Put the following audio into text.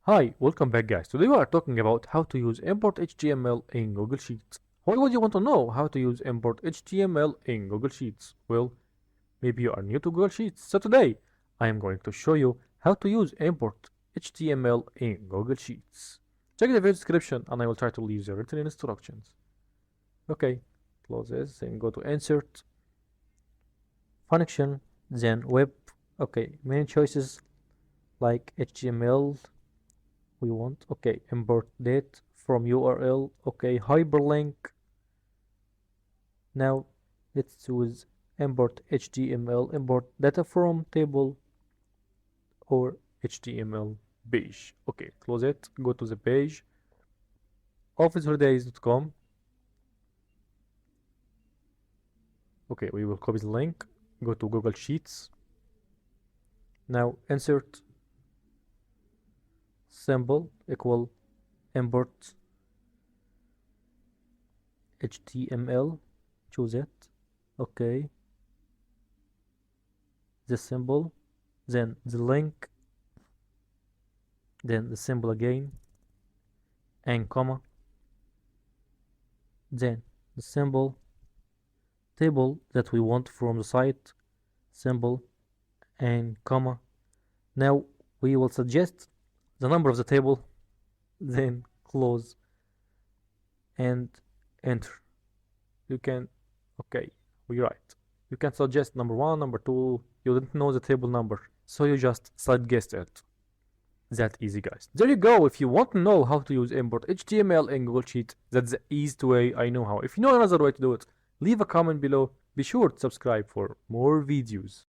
Hi, welcome back guys. Today we are talking about how to use import HTML in Google Sheets. Why would you want to know how to use import HTML in Google Sheets? Well, maybe you are new to Google Sheets. So today I am going to show you how to use import HTML in Google Sheets. Check the video description and I will try to leave the written instructions. Okay, close this and go to insert, function, then web. Okay, main choices like HTML we want. Okay, import date from URL. Okay, hyperlink. Now let's choose import HTML, import data from table or HTML page. Okay, close it, go to the page officeholidays.com. Okay, we will copy the link, go to Google Sheets. Now insert symbol equal import HTML, choose it. Okay, the symbol, then the link, then the symbol again, and comma, then the symbol, table that we want from the site, symbol, and comma. Now we will suggest the number of the table, then close and enter. You can, okay, we're right. You can suggest number 1, number 2. You didn't know the table number, so you just suggest it. That easy, guys. There you go. If you want to know how to use import HTML in Google Sheet, that's the easiest way I know how. If you know another way to do it, leave a comment below. Be sure to subscribe for more videos.